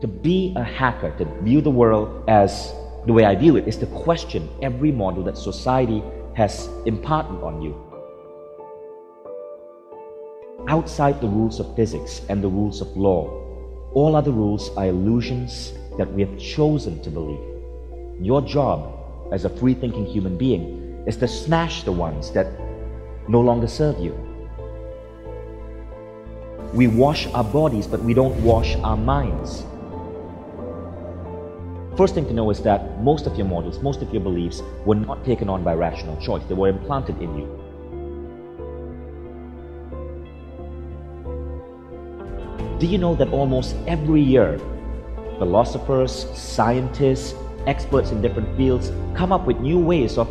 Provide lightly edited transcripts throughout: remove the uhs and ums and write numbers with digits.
To be a hacker, to view the world as the way I view it, is to question every model that society has imparted on you. Outside the rules of physics and the rules of law, all other rules are illusions that we have chosen to believe. Your job as a free-thinking human being is to smash the ones that no longer serve you. We wash our bodies, but we don't wash our minds. First thing to know is that most of your models, most of your beliefs were not taken on by rational choice. They were implanted in you. Do you know that almost every year, philosophers, scientists, experts in different fields come up with new ways of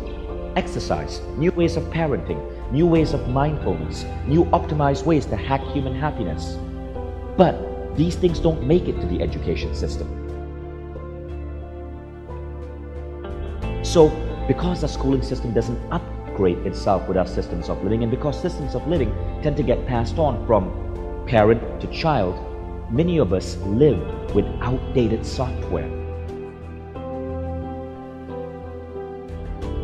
exercise, new ways of parenting, new ways of mindfulness, new optimized ways to hack human happiness. But these things don't make it to the education system. So, because the schooling system doesn't upgrade itself with our systems of living, and because systems of living tend to get passed on from parent to child, many of us live with outdated software.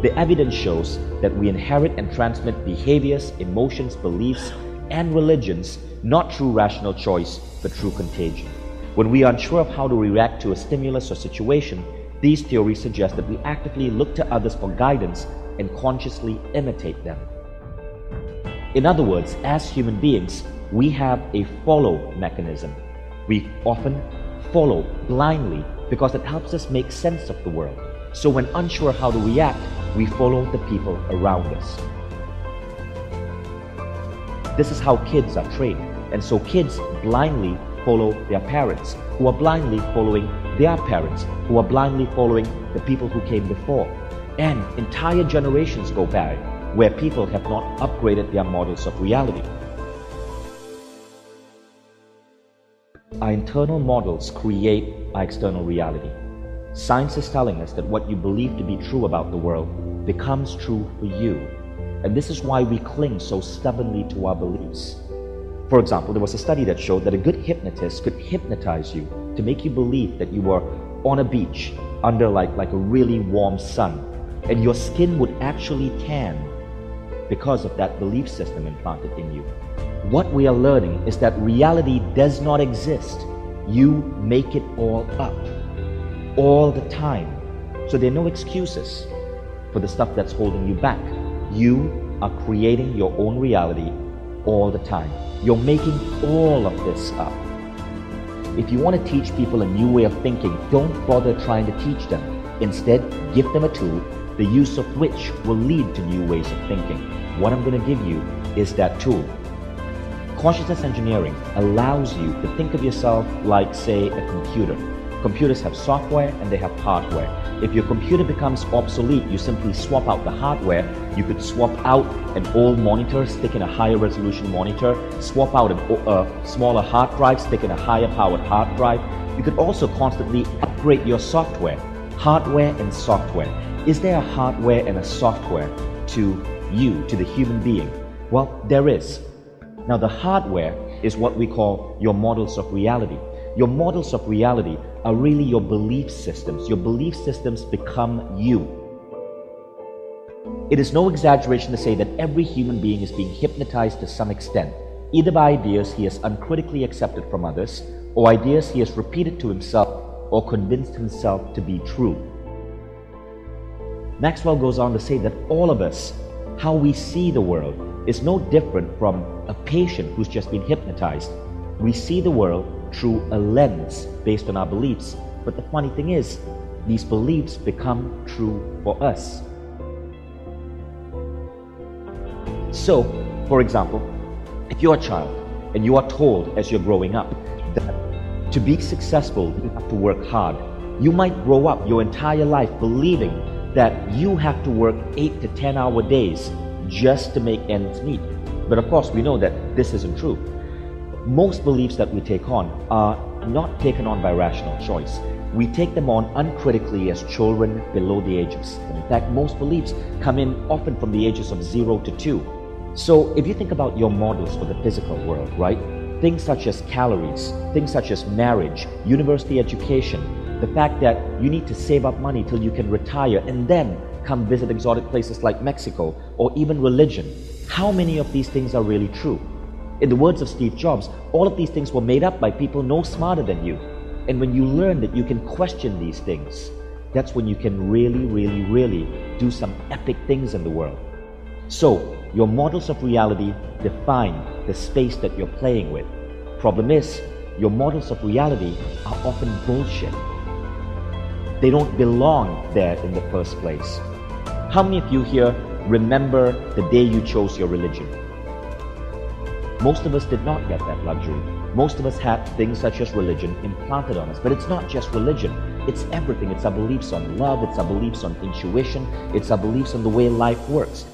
The evidence shows that we inherit and transmit behaviors, emotions, beliefs, and religions not through rational choice, but through contagion. When we are unsure of how to react to a stimulus or situation, these theories suggest that we actively look to others for guidance and consciously imitate them. In other words, as human beings, we have a follow mechanism. We often follow blindly because it helps us make sense of the world. So when unsure how to react, we follow the people around us. This is how kids are trained. And so kids blindly follow their parents, who are blindly following their parents, who are blindly following the people who came before. And entire generations go by where people have not upgraded their models of reality. Our internal models create our external reality. Science is telling us that what you believe to be true about the world becomes true for you. And this is why we cling so stubbornly to our beliefs. For example, there was a study that showed that a good hypnotist could hypnotize you to make you believe that you were on a beach under like a really warm sun, and your skin would actually tan because of that belief system implanted in you. What we are learning is that reality does not exist. You make it all up, all the time. So there are no excuses for the stuff that's holding you back. You are creating your own reality all the time. You're making all of this up. If you want to teach people a new way of thinking, don't bother trying to teach them. Instead, give them a tool, the use of which will lead to new ways of thinking. What I'm going to give you is that tool. Consciousness engineering allows you to think of yourself like, say, a computer. Computers have software and they have hardware. If your computer becomes obsolete, you simply swap out the hardware. You could swap out an old monitor, stick in a higher resolution monitor, swap out a smaller hard drive, stick in a higher powered hard drive. You could also constantly upgrade your software, hardware and software. Is there a hardware and a software to you, to the human being? Well, there is. Now the hardware is what we call your models of reality. Your models of reality are really your belief systems. Your belief systems become you. It is no exaggeration to say that every human being is being hypnotized to some extent, either by ideas he has uncritically accepted from others, or ideas he has repeated to himself or convinced himself to be true. Maxwell goes on to say that all of us, how we see the world, is no different from a patient who's just been hypnotized. We see the world through a lens based on our beliefs. But the funny thing is, these beliefs become true for us. So, for example, if you're a child and you are told as you're growing up that to be successful, you have to work hard, you might grow up your entire life believing that you have to work 8 to 10 hour days just to make ends meet. But of course, we know that this isn't true. Most beliefs that we take on are not taken on by rational choice. We take them on uncritically as children below the age of 7. In fact, most beliefs come in often from the ages of 0 to 2. So if you think about your models for the physical world, right? things such as calories, things such as marriage, university education, the fact that you need to save up money till you can retire and then come visit exotic places like Mexico, or even religion. How many of these things are really true? In the words of Steve Jobs, all of these things were made up by people no smarter than you. And when you learn that you can question these things, that's when you can really do some epic things in the world. So, your models of reality define the space that you're playing with. Problem is, your models of reality are often bullshit. They don't belong there in the first place. How many of you here remember the day you chose your religion? Most of us did not get that luxury. Most of us had things such as religion implanted on us. But it's not just religion. It's everything. It's our beliefs on love. It's our beliefs on intuition. It's our beliefs on the way life works.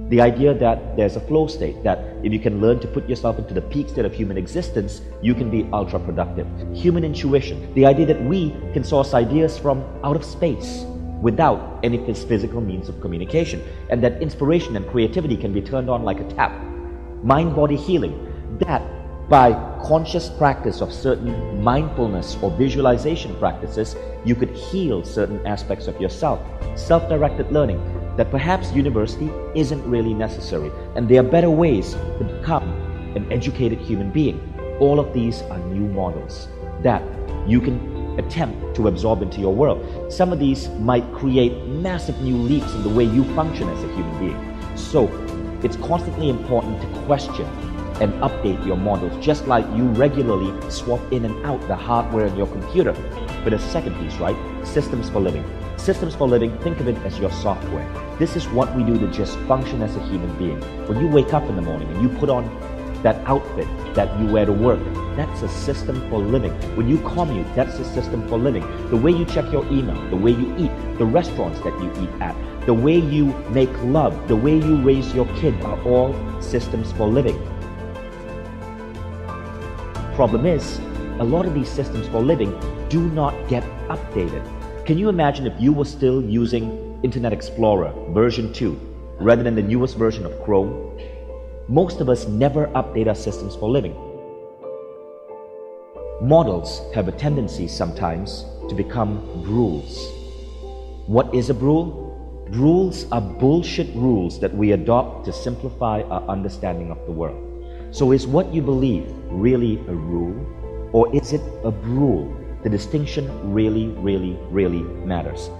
The idea that there's a flow state, that if you can learn to put yourself into the peak state of human existence, you can be ultra productive. Human intuition, the idea that we can source ideas from out of space without any physical means of communication, and that inspiration and creativity can be turned on like a tap. Mind-body healing, that by conscious practice of certain mindfulness or visualization practices, you could heal certain aspects of yourself. Self-directed learning, that perhaps university isn't really necessary, and there are better ways to become an educated human being. All of these are new models that you can attempt to absorb into your world. Some of these might create massive new leaps in the way you function as a human being. So it's constantly important to question and update your models, just like you regularly swap in and out the hardware in your computer. But a second piece, right? Systems for living. Systems for living, think of it as your software. This is what we do to just function as a human being. When you wake up in the morning and you put on that outfit that you wear to work, that's a system for living. When you commute, that's a system for living. The way you check your email, the way you eat, the restaurants that you eat at, the way you make love, the way you raise your kid are all systems for living. Problem is, a lot of these systems for living do not get updated. Can you imagine if you were still using Internet Explorer version 2 rather than the newest version of Chrome? Most of us never update our systems for living. Models have a tendency sometimes to become rules. What is a rule? Rules are bullshit rules that we adopt to simplify our understanding of the world. So is what you believe really a rule, or is it a rule? The distinction really matters.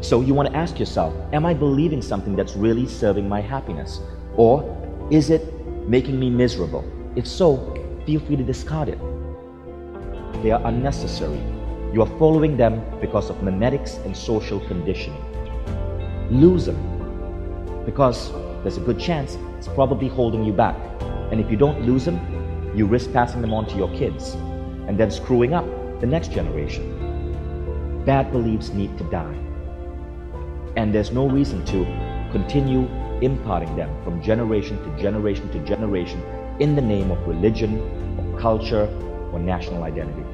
So you want to ask yourself, am I believing something that's really serving my happiness? Or is it making me miserable? If so, feel free to discard it. They are unnecessary. You are following them because of memetics and social conditioning. Lose them, because there's a good chance it's probably holding you back. And if you don't lose them, you risk passing them on to your kids and then screwing up the next generation. Bad beliefs need to die. And there's no reason to continue imparting them from generation to generation to generation in the name of religion, or culture, or national identity.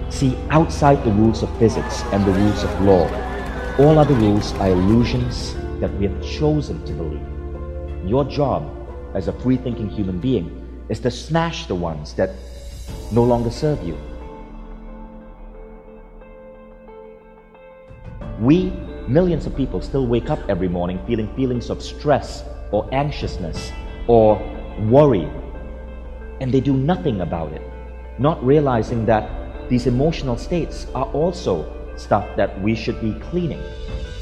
See, outside the rules of physics and the rules of law, all other rules are illusions that we have chosen to believe. Your job as a free-thinking human being is to smash the ones that no longer serve you. We, millions of people, still wake up every morning feeling feelings of stress or anxiousness or worry, and they do nothing about it, not realizing that these emotional states are also stuff that we should be cleaning.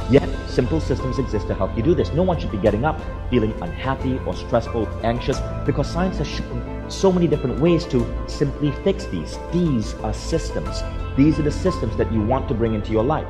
Yet, simple systems exist to help you do this. No one should be getting up feeling unhappy or stressful, anxious, because science has shown so many different ways to simply fix these. These are systems. These are the systems that you want to bring into your life.